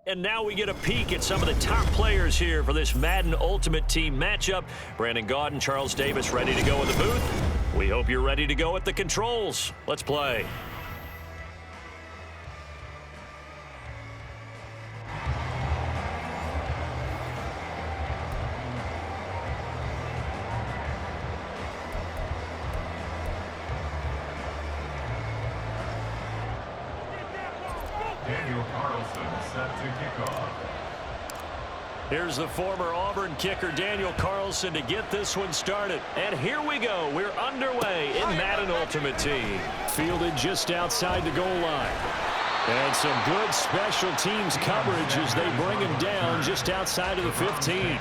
And now we get a peek at some of the top players here for this Madden Ultimate Team matchup. Brandon Gaudin, Charles Davis ready to go in the booth. We hope you're ready to go at the controls. Let's play. Here's the former Auburn kicker, Daniel Carlson, to get this one started. And here we go. We're underway in Madden Ultimate Team. Fielded just outside the goal line. And some good special teams coverage as they bring him down just outside of the 15.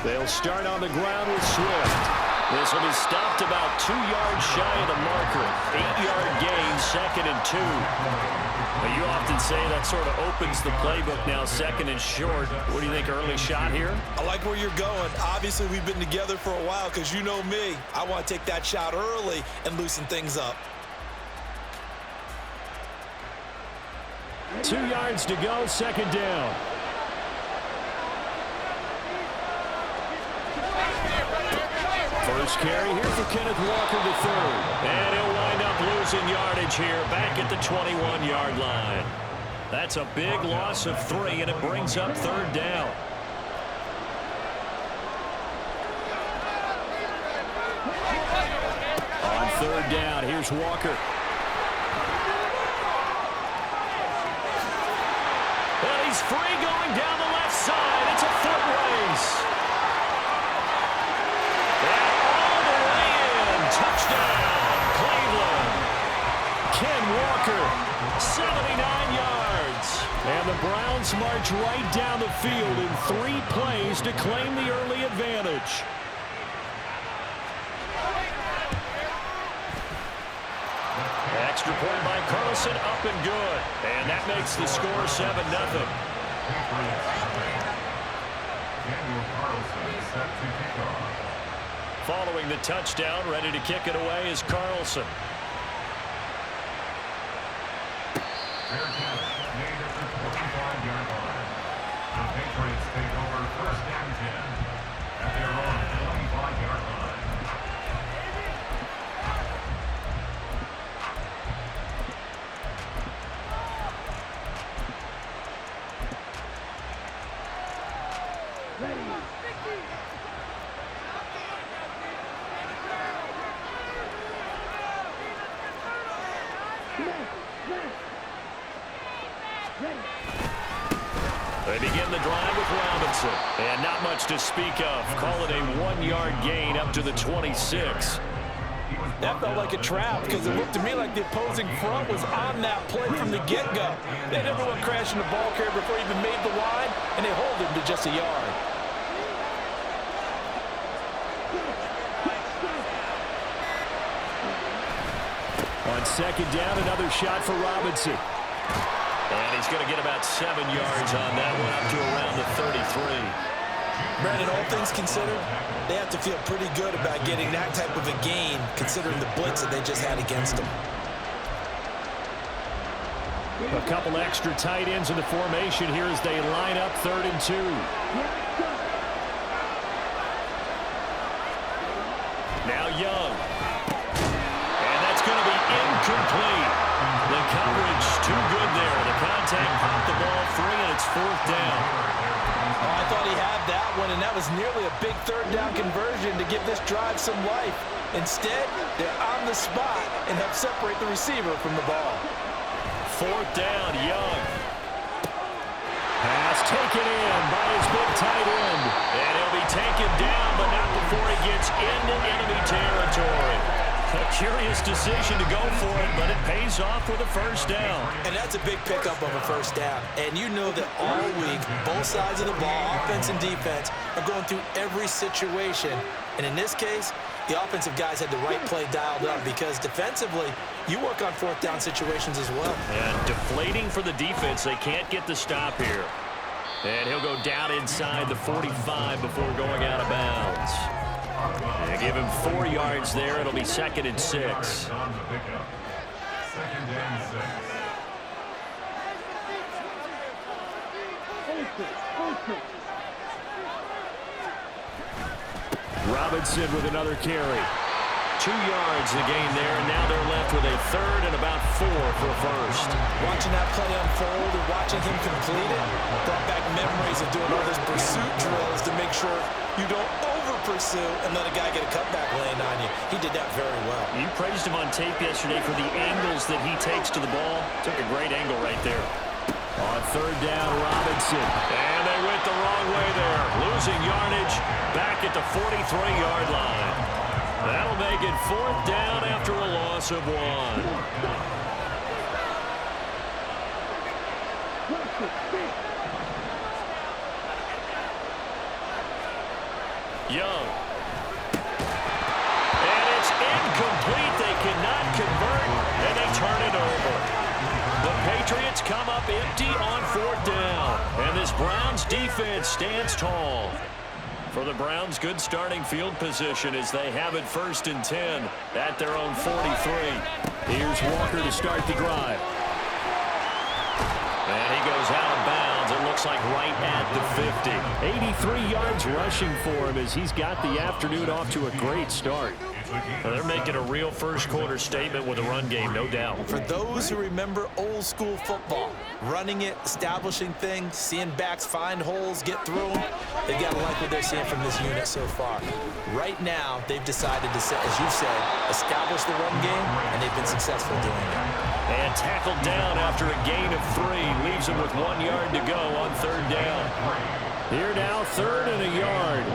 They'll start on the ground with Swift. This will be stopped about 2 yards shy of the marker. 8-yard gain, 2nd and 2. Now, you often say that sort of opens the playbook now, 2nd and short. What do you think, early shot here? I like where you're going. Obviously, we've been together for a while because you know me. I want to take that shot early and loosen things up. 2 yards to go, 2nd down. First carry here for Kenneth Walker to third. And he'll wind up losing yardage here back at the 21-yard line. That's a big loss of 3, and it brings up 3rd down. On 3rd down, here's Walker. And he's free going down the left side. It's a foot race. Touchdown, Cleveland. Ken Walker, 79 yards. And the Browns march right down the field in 3 plays to claim the early advantage. Extra point by Carlson, up and good. And that makes the score 7-0. Daniel Carlson set to kick off. Following the touchdown, ready to kick it away is Carlson. Fair catch made at the 25-yard line. The Patriots take over 1st and 10 at their own 25-yard line. They begin the drive with Robinson. And not much to speak of. Call it a 1-yard gain up to the 26. That felt like a trap because it looked to me like the opposing front was on that play from the get-go. They had everyone crashing the ball carrier before he even made the line, and they hold him to just a yard. On 2nd down, another shot for Robinson. And he's going to get about 7 yards on that one, up to around the 33. Brandon, all things considered, they have to feel pretty good about getting that type of a gain, considering the blitz that they just had against them. A couple extra tight ends in the formation here as they line up 3rd and 2. Now Young. And that's going to be incomplete. The coverage too good there. The contact popped the ball free, and it's 4th down. Oh, I thought he had that one, and that was nearly a big 3rd down conversion to give this drive some life. Instead, they're on the spot and help separate the receiver from the ball. 4th down, Young. Pass taken in by his big tight end. And he'll be taken down, but not before he gets into enemy territory. curious decision to go for it, but it pays off with a first down. And that's a big pickup of a first down. And you know that all week, both sides of the ball, offense and defense, are going through every situation. And in this case, the offensive guys had the right play dialed up because defensively, you work on fourth down situations as well. And deflating for the defense. They can't get the stop here. And he'll go down inside the 45 before going out of bounds. They give him 4 yards there. It'll be 2nd and 6. 2nd and 6. Robinson with another carry. 2 yards the gain there, and now they're left with a 3rd and about 4 for a first. Watching that play unfold and watching him complete it brought back memories of doing all those pursuit drills to make sure you don't over-pursue and let a guy get a cutback laying on you. He did that very well. You praised him on tape yesterday for the angles that he takes to the ball. Took a great angle right there. On 3rd down, Robinson. And they went the wrong way there. Losing yardage back at the 43-yard line. That'll make it 4th down after a loss of 1. Young. And it's incomplete. They cannot convert, and they turn it over. The Patriots come up empty on 4th down. And this Browns defense stands tall. For the Browns, good starting field position as they have it 1st and 10 at their own 43. Here's Walker to start the drive. And he goes out of bounds. It looks like right at the 50. 83 yards rushing for him as he's got the afternoon off to a great start. Well, they're making a real first-quarter statement with a run game, no doubt. For those who remember old-school football, running it, establishing things, seeing backs find holes, get through them, they've got to like what they're seeing from this unit so far. Right now, they've decided to, as you said, establish the run game, and they've been successful doing it. And tackled down after a gain of 3. Leaves him with 1 yard to go on 3rd down. Here now, 3rd and a yard.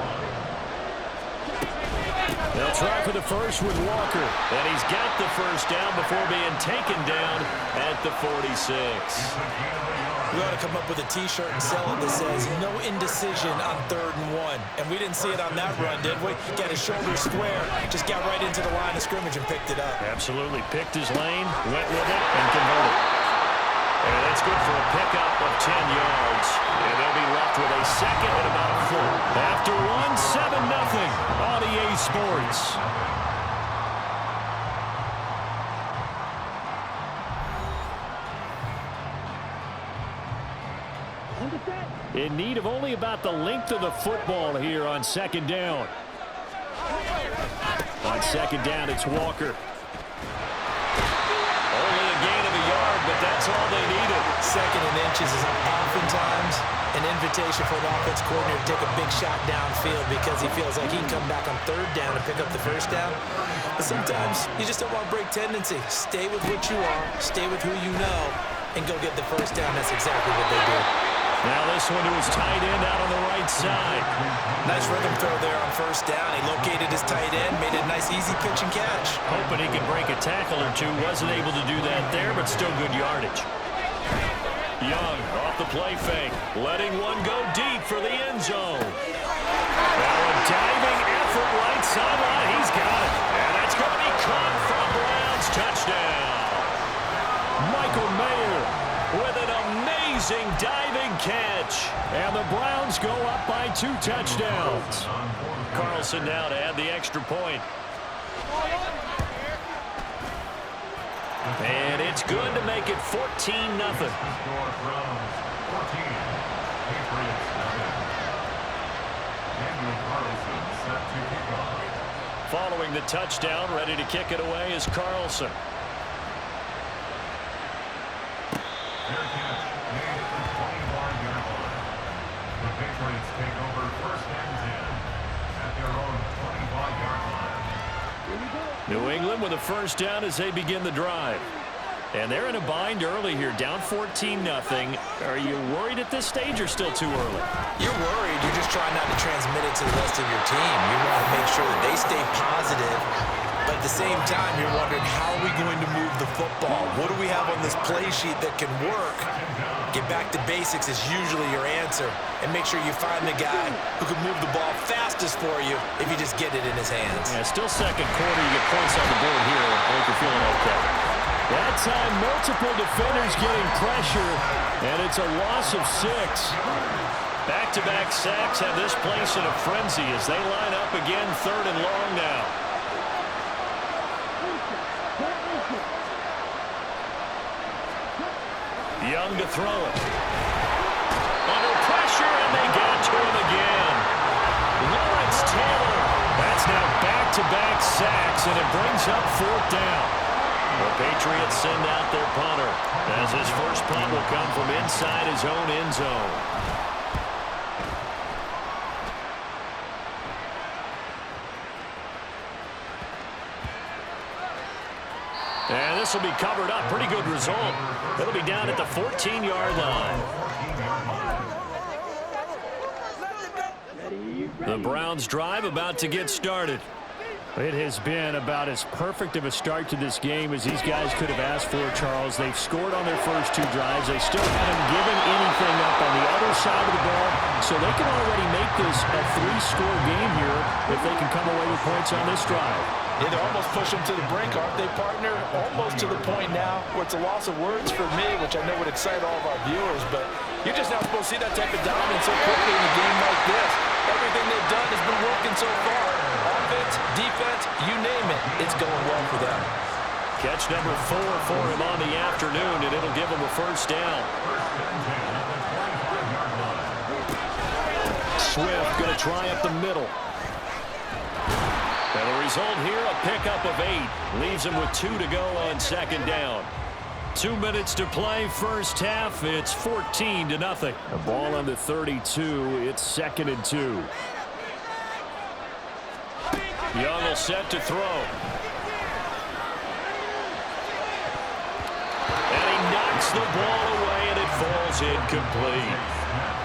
They'll try for the first with Walker. And he's got the first down before being taken down at the 46. We ought to come up with a T-shirt and sell it that says, no indecision on 3rd and 1. And we didn't see it on that run, did we? Got his shoulder square, just got right into the line of scrimmage and picked it up. Absolutely. Picked his lane, went with it, and converted. And that's good for a pickup of 10 yards. And they'll be left with a 2nd and about 4. After 7-0 on EA Sports. In need of only about the length of the football here on 2nd down. On 2nd down, it's Walker. Only a gain of a yard, but that's all they needed. 2nd and inches is oftentimes an invitation for an offense coordinator to take a big shot downfield because he feels like he can come back on 3rd down and pick up the first down. But sometimes you just don't want to break tendency. Stay with what you are, stay with who you know, and go get the first down. That's exactly what they did. Now this one to his tight end out on the right side. Nice rhythm throw there on 1st down. He located his tight end, made it a nice easy pitch and catch. Hoping he could break a tackle or two. Wasn't able to do that there, but still good yardage. Young off the play fake, letting one go deep for the end zone. Now a diving effort right sideline. He's got it. And that's going to be caught for a Browns touchdown. Michael Mayer with an amazing diving catch. And the Browns go up by 2 touchdowns. Carlson now to add the extra point. And it's good to make it 14-0. Following the touchdown, ready to kick it away is Carlson. Their catch made at the 25-yard line. The Patriots take over 1st and 10 at their own 25-yard line. New England with a first down as they begin the drive. And they're in a bind early here, down 14-0. Are you worried at this stage or still too early? You're worried. You're just trying not to transmit it to the rest of your team. You want to make sure that they stay positive But at the same time, you're wondering, how are we going to move the football? What do we have on this play sheet that can work? Get back to basics is usually your answer. And make sure you find the guy who can move the ball fastest for you if you just get it in his hands. Yeah, still second quarter. You get points on the board here. I think you're feeling okay. That time, multiple defenders getting pressure, and it's a loss of 6. Back-to-back sacks have this place in a frenzy as they line up again, 3rd and long now. Young to throw it. Under pressure, and they get to him again. Lawrence Taylor. That's now back-to-back sacks, and it brings up 4th down. The Patriots send out their punter, as his first punt will come from inside his own end zone. And this will be covered up. Pretty good result. It'll be down at the 14-yard line. The Browns drive about to get started. It has been about as perfect of a start to this game as these guys could have asked for, Charles. They've scored on their first 2 drives. They still haven't given anything up on the other side of the ball, so they can already make this a 3-score game here if they can come away with points on this drive. Yeah, they're almost pushing them to the brink, aren't they, partner? Almost to the point now where it's a loss of words for me, which I know would excite all of our viewers, but you're just not supposed to see that type of dominance so quickly in a game like this. Everything they've done has been working so far. Offense, defense, you name it, it's going well for them. Catch number 4 for him on the afternoon, and it'll give him a 1st down. Swift going to try up the middle. And the result here, a pickup of 8. Leaves him with 2 to go on 2nd down. 2 minutes to play, first half. It's 14-0. The ball on the 32. It's 2nd and 2. Young will set to throw. And he knocks the ball away, and it falls incomplete.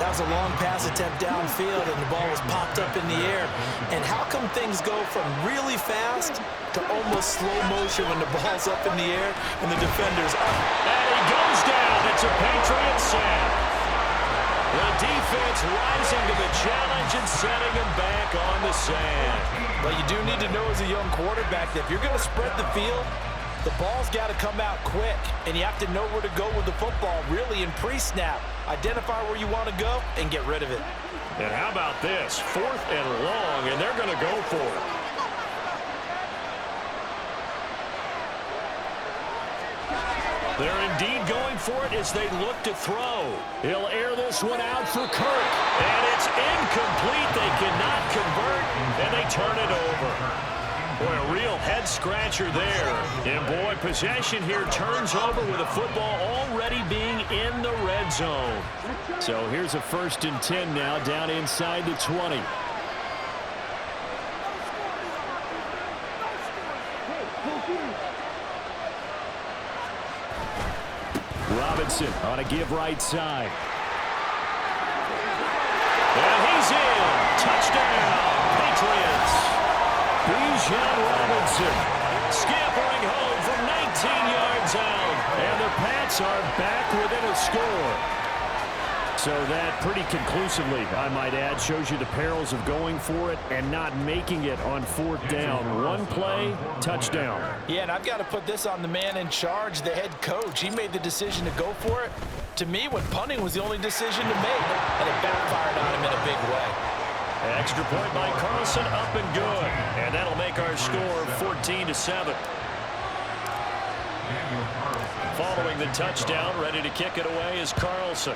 That was a long pass attempt downfield, and the ball was popped up in the air. And how come things go from really fast to almost slow motion when the ball's up in the air and the defender's up? And he goes down. It's a Patriot sack. The defense rising to the challenge and setting him back on the sack. Well, you do need to know as a young quarterback that if you're going to spread the field, the ball's got to come out quick, and you have to know where to go with the football, really, in pre-snap. Identify where you want to go and get rid of it. And how about this? 4th and long, and they're going to go for it. They're indeed going for it as they look to throw. He'll air this one out for Kirk, and it's incomplete. They cannot convert, and they turn it over. Boy, a real head-scratcher there. And, boy, possession here turns over with the football already being in the red zone. So here's a 1st and 10 now down inside the 20. Robinson on a give right side. And he's in. Touchdown, Patriots. Bijan Robinson scampering home from 19 yards out. And the Pats are back within a score. So that pretty conclusively, I might add, shows you the perils of going for it and not making it on 4th down. One play, touchdown. Yeah, and I've got to put this on the man in charge, the head coach. He made the decision to go for it. To me, when punting was the only decision to make, and it backfired on him in a big way. Extra point by Carlson, up and good. And that'll make our score 14-7. Following the touchdown, ready to kick it away is Carlson.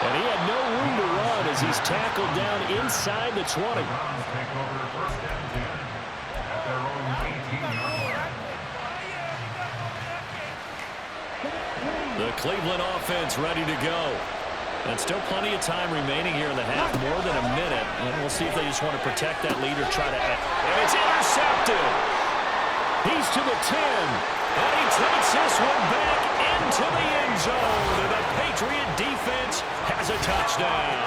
And he had no room to run as he's tackled down inside the 20. The Cleveland offense ready to go. And still plenty of time remaining here in the half, more than a minute. And we'll see if they just want to protect that lead or try to... And it's intercepted. He's to the 10. And he takes this one back into the end zone. And the Patriot defense has a touchdown.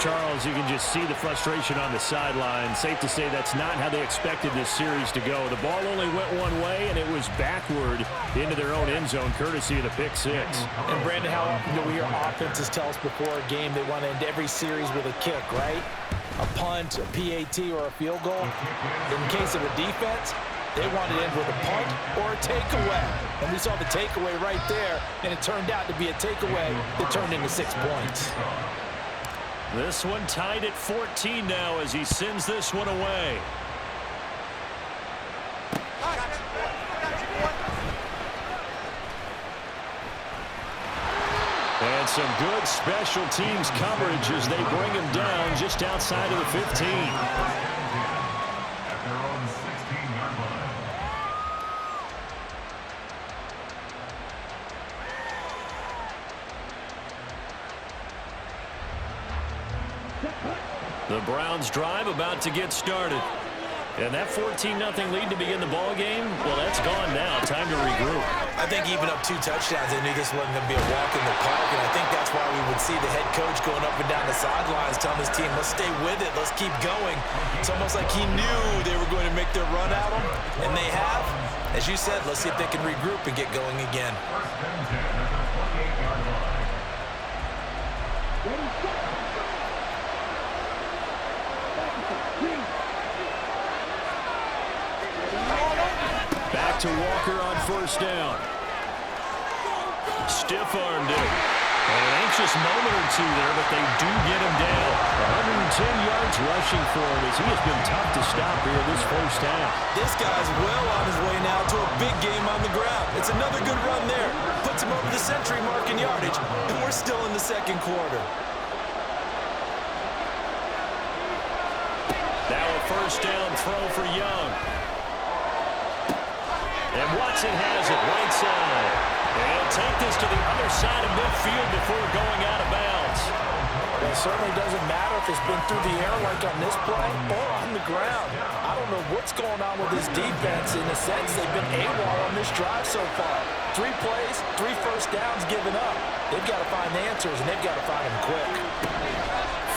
Charles, you can just see the frustration on the sideline. Safe to say that's not how they expected this series to go. The ball only went one way, and it was backward into their own end zone, courtesy of the pick six. And, Brandon, how often do we hear offenses tell us before a game they want to end every series with a kick, right? A punt, a PAT, or a field goal. In case of a defense, they wanted to end with a punt or a takeaway. And we saw the takeaway right there, and it turned out to be a takeaway that turned into 6 points. This one tied at 14 now as he sends this one away. And some good special teams coverage as they bring him down just outside of the 15. At their own 16-yard line. The Browns drive about to get started. And that 14-0 lead to begin the ball game, well, that's gone now. Time to regroup. I think even up 2 touchdowns, they knew this wasn't going to be a walk in the park, and I think that's why we would see the head coach going up and down the sidelines telling his team, let's stay with it, let's keep going. It's almost like he knew they were going to make their run at him, and they have. As you said, let's see if they can regroup and get going again. First and 10 at the 28-yard line. Back to Walker on first down. Stiff-armed it. An anxious moment or two there, but they do get him down. 110 yards rushing for him as he has been tough to stop here this first half. This guy's well on his way now to a big game on the ground. It's another good run there. Puts him over the century mark in yardage, and we're still in the second quarter. Now a first down throw for Young. And Watson has it right side. And he'll take this to the other side of midfield before going out of bounds. It certainly doesn't matter if it's been through the air like on this play or on the ground. I don't know what's going on with this defense. In a sense, they've been AWOL on this drive so far. 3 plays, 3 first downs given up. They've got to find answers, and they've got to find them quick.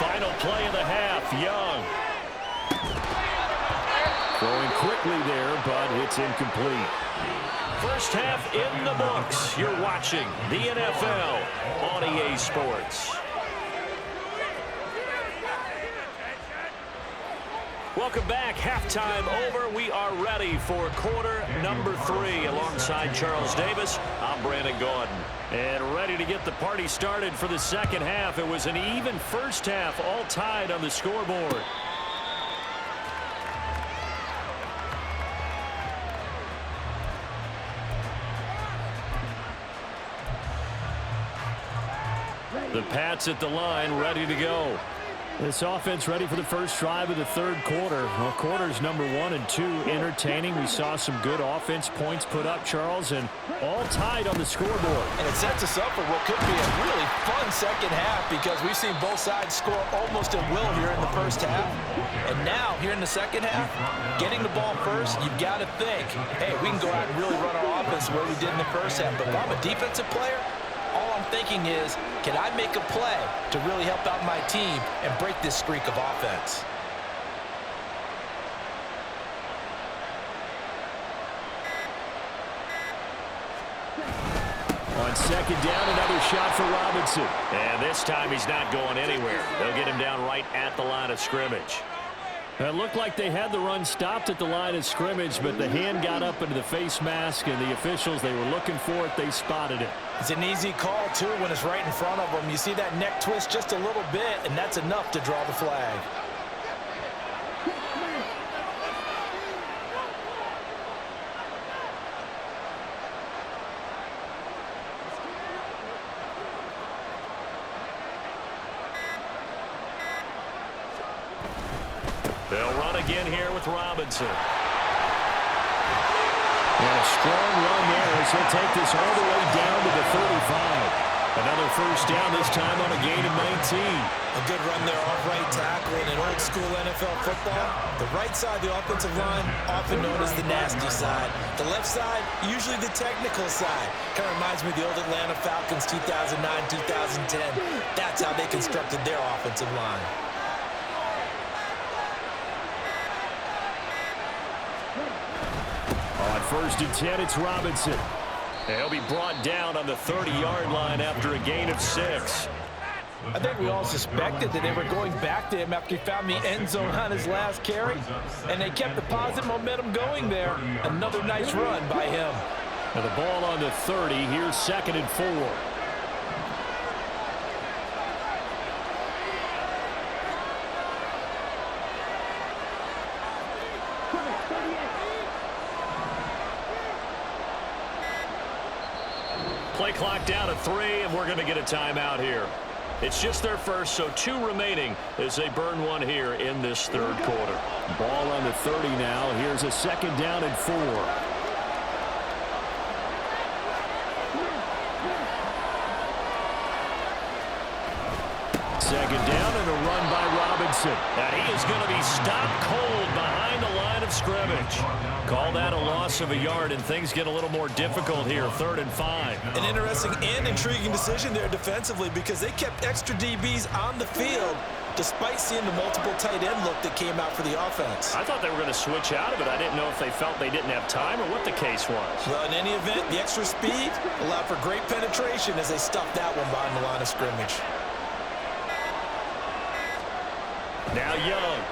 Final play of the half, Young. Throwing quickly there, but it's incomplete. First half in the books. You're watching the NFL on EA Sports. Welcome back. Halftime over. We are ready for quarter number 3. Alongside Charles Davis, I'm Brandon Gordon. And ready to get the party started for the second half. It was an even first half, all tied on the scoreboard. The Pats at the line, ready to go. This offense ready for the first drive of the third quarter. Well, quarters number 1 and 2 entertaining. We saw some good offense points put up, Charles, and all tied on the scoreboard. And it sets us up for what could be a really fun second half because we've seen both sides score almost at will here in the first half. And now, here in the second half, getting the ball first, you've got to think, hey, we can go out and really run our offense the way we did in the first half. But if I'm a defensive player, all I'm thinking is, can I make a play to really help out my team and break this streak of offense? On second down, another shot for Robinson. And this time he's not going anywhere. They'll get him down right at the line of scrimmage. It looked like they had the run stopped at the line of scrimmage, but the hand got up into the face mask, and the officials, they were looking for it. They spotted it. It's an easy call, too, when it's right in front of them. You see that neck twist just a little bit, and that's enough to draw the flag. They'll run again here with Robinson. And a strong run there as he'll take this all the way down to the 35. Another first down, this time on a gain of 19. A good run there off right tackle in old school NFL football. The right side of the offensive line, often known as the nasty side. The left side, usually the technical side. Kind of reminds me of the old Atlanta Falcons 2009-2010. That's how they constructed their offensive line. On 1st and 10, it's Robinson. And he'll be brought down on the 30-yard line after a gain of 6. I think we all suspected that they were going back to him after he found the end zone on his last carry, and they kept the positive momentum going there. Another nice run by him. And the ball on the 30. Here's 2nd and 4. Play clock down to 3, and we're going to get a timeout here. It's just their first, so 2 remaining as they burn one here in this 3rd quarter. Ball on the 30 now. Here's a 2nd down and 4. Second down and a run by Robinson. And he is going to be stopped cold behind the line of scrimmage. Call that a loss of a yard, and things get a little more difficult here. 3rd and 5. An interesting and intriguing decision there defensively because they kept extra DBs on the field despite seeing the multiple tight end look that came out for the offense. I thought they were going to switch out of it. I didn't know if they felt they didn't have time or what the case was. Well, in any event, the extra speed allowed for great penetration as they stuffed that one behind the line of scrimmage. Now Young.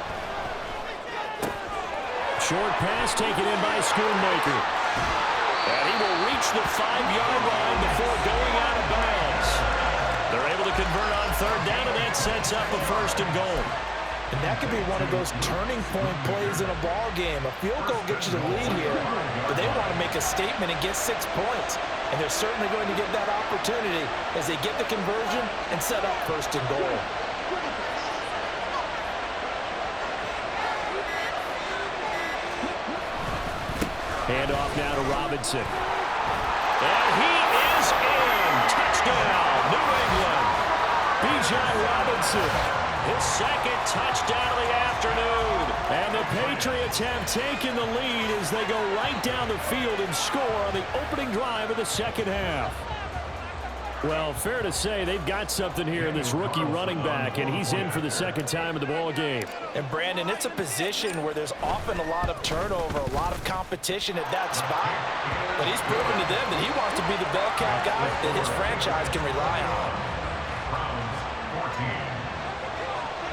Short pass taken in by Schoonmaker. And he will reach the 5-yard line before going out of bounds. They're able to convert on 3rd down, and that sets up a 1st and goal. And that could be one of those turning point plays in a ball game. A field goal gets you the lead here, but they want to make a statement and get 6 points. And they're certainly going to get that opportunity as they get the conversion and set up 1st and goal. Handoff now to Robinson. And he is in. Touchdown, New England. Bijan Robinson, his 2nd touchdown of the afternoon. And the Patriots have taken the lead as they go right down the field and score on the opening drive of the 2nd half. Well, fair to say they've got something here in this rookie running back, and he's in for the 2nd time in the ball game. And Brandon, it's a position where there's often a lot of turnover, a lot of competition at that spot. But he's proven to them that he wants to be the bell cow guy that his franchise can rely on. Browns 14.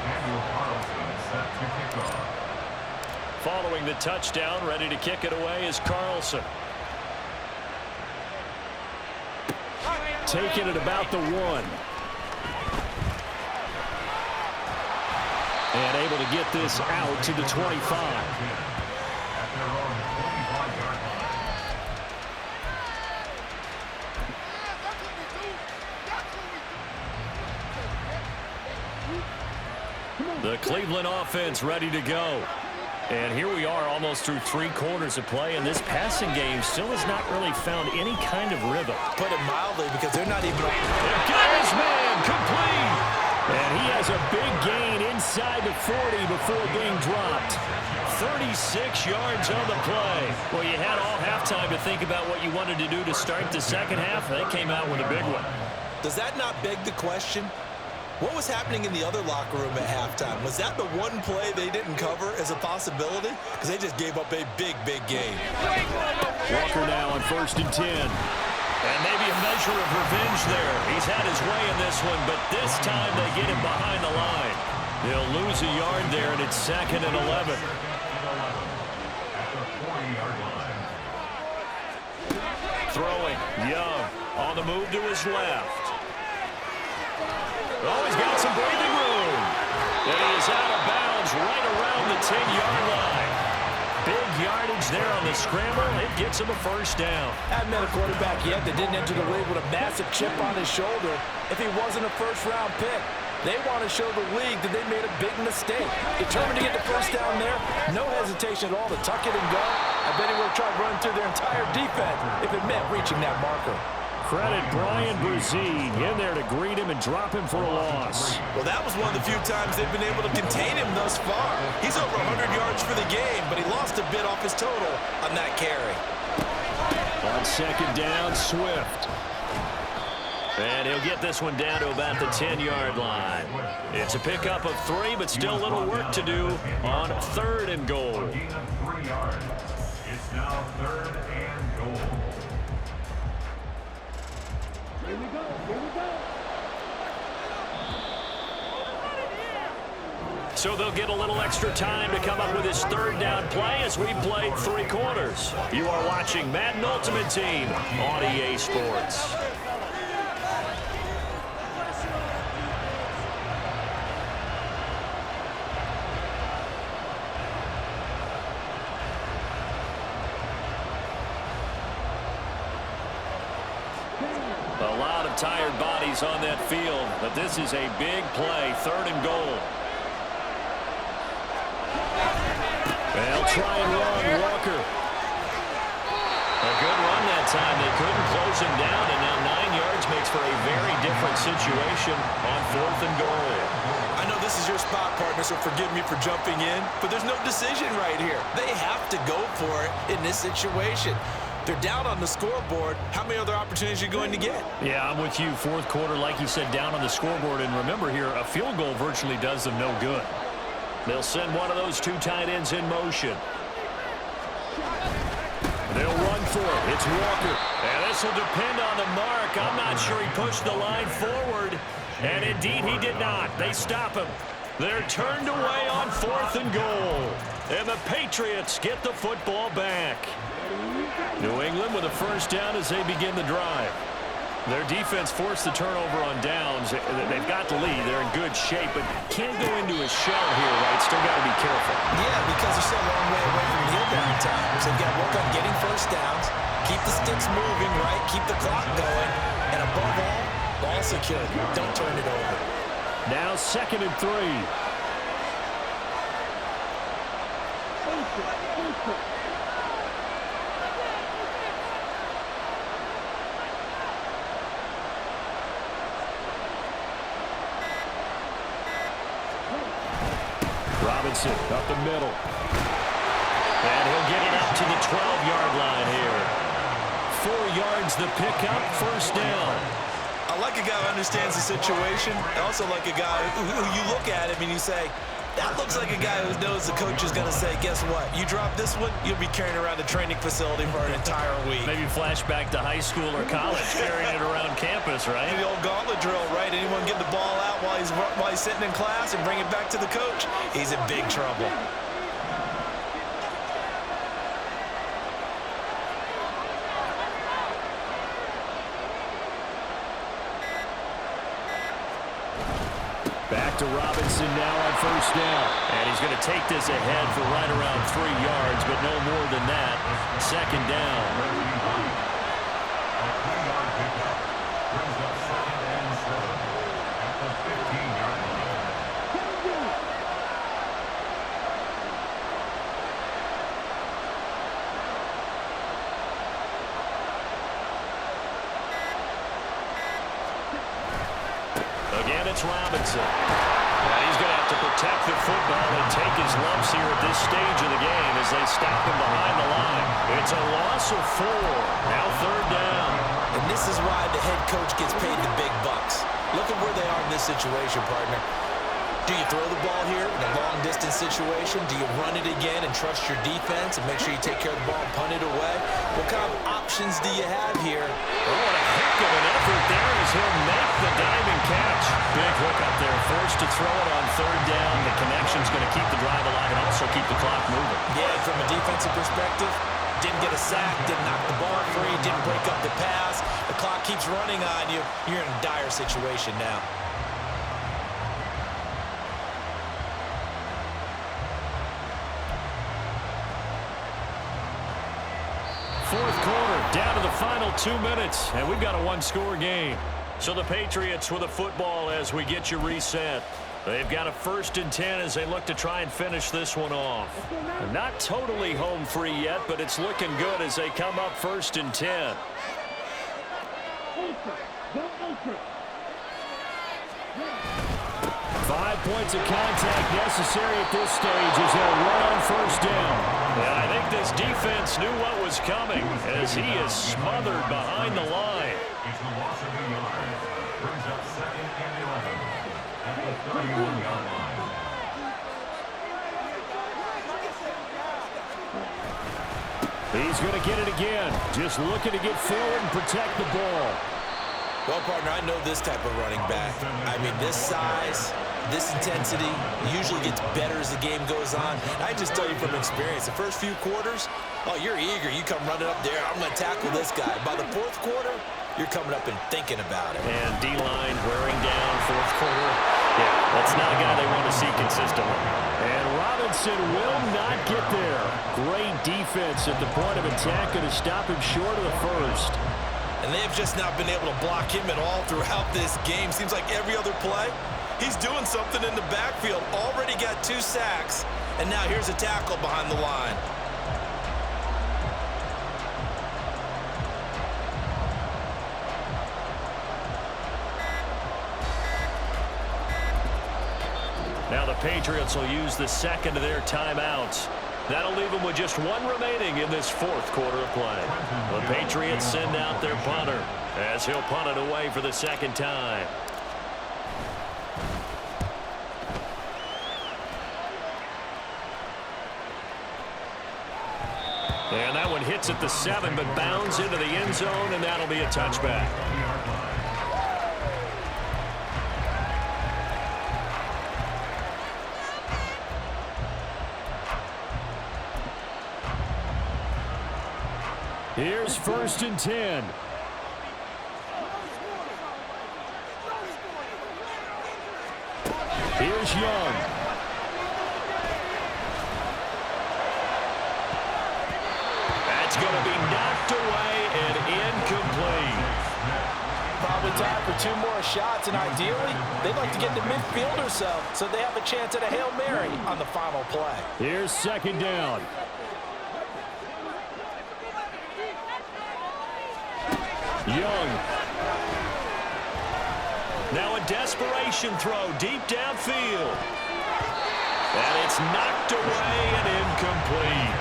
Daniel Carlson set to kick off. Following the touchdown, ready to kick it away is Carlson. Taking it about the 1. And able to get this out to the 25. At their own 25-yard line. The Cleveland offense ready to go. And here we are almost through 3 quarters of play, and this passing game still has not really found any kind of rhythm. Put it mildly, because they're not even... There goes man, complete! And he has a big gain inside the 40 before being dropped. 36 yards on the play. Well, you had all halftime to think about what you wanted to do to start the 2nd half. They came out with a big one. Does that not beg the question? What was happening in the other locker room at halftime? Was that the one play they didn't cover as a possibility? Because they just gave up a big, big game. Walker now on 1st and 10. And maybe a measure of revenge there. He's had his way in this one, but this time they get him behind the line. They'll lose a yard there, and it's 2nd and 11. At the 40-yard line. Throwing, Young on the move to his left. Oh, he's got some breathing room. And he is out of bounds right around the 10-yard line. Big yardage there on the scramble. It gets him a 1st down. Haven't met a quarterback yet that didn't enter the league with a massive chip on his shoulder if he wasn't a 1st-round pick. They want to show the league that they made a big mistake. Determined to get the 1st down there, no hesitation at all to tuck it and go. I bet he would have tried running through their entire defense if it meant reaching that marker. Credit Brian Brzee in there to greet him and drop him for a loss. Well, that was one of the few times they've been able to contain him thus far. He's over 100 yards for the game, but he lost a bit off his total on that carry. On second down, Swift. And he'll get this one down to about the 10-yard line. It's a pickup of 3, but still a little work to do on 3rd and goal. A gain of 3 yards. It's now 3rd and goal. Here we go. So they'll get a little extra time to come up with his 3rd down play as we played 3 quarters. You are watching Madden Ultimate Team on EA Sports. A lot of tired bodies on that field, but this is a big play, 3rd and goal. They'll try and run, Walker. A good run that time. They couldn't close him down, and now 9 yards makes for a very different situation on 4th and goal. I know this is your spot, partner, so forgive me for jumping in, but there's no decision right here. They have to go for it in this situation. They're down on the scoreboard. How many other opportunities are you going to get? Yeah, I'm with you. 4th quarter, like you said, down on the scoreboard. And remember here, a field goal virtually does them no good. They'll send one of those 2 tight ends in motion. They'll run for it. It's Walker. And this will depend on the mark. I'm not sure he pushed the line forward. And indeed, he did not. They stop him. They're turned away on 4th and goal. And the Patriots get the football back. New England with a 1st down as they begin the drive. Their defense forced the turnover on downs. They've got the lead. They're in good shape, but can't go into a shell here, right? Still got to be careful. Yeah, because they're still a long way away from kneel down time. So they've got to work on getting 1st downs, keep the sticks moving, right? Keep the clock going. And above all, ball secure. Don't turn it over. Now 2nd and 3. Robinson up the middle. And he'll get it up to the 12-yard line here. 4 yards the pickup, 1st down. I like a guy who understands the situation. I also like a guy who you look at him and you say, that looks like a guy who knows the coach is going to say, guess what? You drop this one, you'll be carrying around the training facility for an entire week. Maybe flashback to high school or college, carrying it around campus, right? The old gauntlet drill, right? Anyone get the ball out while he's sitting in class and bring it back to the coach? He's in big trouble. Back to Robinson now on 1st down. And he's going to take this ahead for right around 3 yards, but no more than that. 2nd down. A 3-yard pickup brings up 2nd and 7 at the 15-yard line. Again, it's Robinson. And he's going to have to protect the football and take his lumps here at this stage of the game as they stop him behind the line. It's a loss of 4. Now 3rd down. And this is why the head coach gets paid the big bucks. Look at where they are in this situation, partner. Do you throw the ball here in a long-distance situation? Do you run it again and trust your defense and make sure you take care of the ball and punt it away? What kind of options do you have here? Oh, what a heck of an effort there as he'll make the diving catch. Big hook up there, forced to throw it on 3rd down. The connection's going to keep the drive alive and also keep the clock moving. Yeah, from a defensive perspective, didn't get a sack, didn't knock the ball free, didn't break up the pass. The clock keeps running on you. You're in a dire situation now. Fourth quarter, down to the final 2 minutes, and we've got a 1-score game. So the Patriots with a football as we get you reset. They've got a 1st and 10 as they look to try and finish this one off. Not totally home free yet, but it's looking good as they come up 1st and 10. ultra. Go ultra. 5 points of contact necessary at this stage as they'll run on first down. And I think this defense knew what was coming as he is smothered behind the line. It's the loss of a yard. Brings up 2nd and 11 at the 31-yard line. He's going to get it again. Just looking to get forward and protect the ball. Well, partner, I know this type of running back. I mean, this size, this intensity usually gets better as the game goes on. I just tell you from experience, the first few quarters, oh, you're eager. You come running up there, I'm going to tackle this guy. By the fourth quarter, you're coming up and thinking about it. And D-line wearing down fourth quarter. Yeah, that's not a guy they want to see consistently. And Robinson will not get there. Great defense at the point of attack, going to stop him short of the first. And they've just not been able to block him at all throughout this game. Seems like every other play, he's doing something in the backfield. Already got 2 sacks, and now here's a tackle behind the line. Now the Patriots will use the second of their timeouts. That'll leave them with just 1 remaining in this fourth quarter of play. The Patriots send out their punter as he'll punt it away for the second time. And that one hits at the 7, but bounds into the end zone, and that'll be a touchback. Here's 1st and 10. Here's Young. That's going to be knocked away and incomplete. Probably time for 2 more shots, and ideally, they'd like to get to midfield or so they have a chance at a Hail Mary on the final play. Here's 2nd down. Young. Now a desperation throw deep downfield. And it's knocked away and incomplete.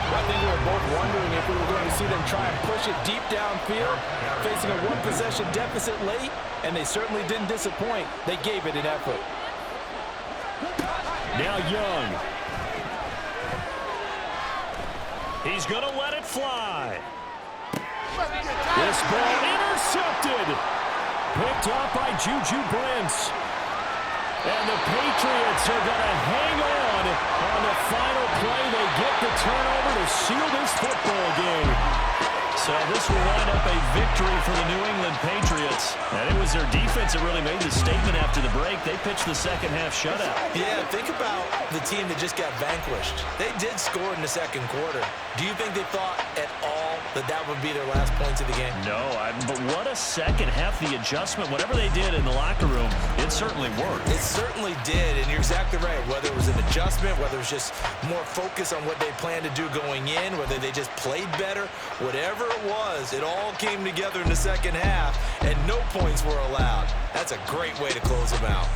I think we were both wondering if we were going to see them try and push it deep downfield, facing a 1-possession deficit late, and they certainly didn't disappoint. They gave it an effort. Now Young. He's going to let it fly. This ball intercepted. Picked off by Juju Brents. And the Patriots are going to hang on the final play. They get the turnover to seal this football game. So this will wind up a victory for the New England Patriots. And it was their defense that really made the statement after the break. They pitched the second half shutout. Yeah, think about the team that just got vanquished. They did score in the second quarter. Do you think they thought at all that would be their last points of the game? No, but what a second half. The adjustment, whatever they did in the locker room, it certainly worked. It certainly did, and you're exactly right. Whether it was an adjustment, whether it was just more focus on what they planned to do going in, whether they just played better, whatever it was, it all came together in the second half, and no points were allowed. That's a great way to close them out.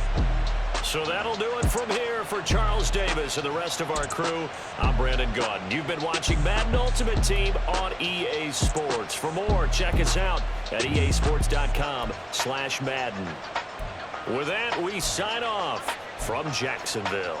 So that'll do it from here for Charles Davis and the rest of our crew. I'm Brandon Gaudin. You've been watching Madden Ultimate Team on EA Sports. For more, check us out at easports.com/Madden. With that, we sign off from Jacksonville.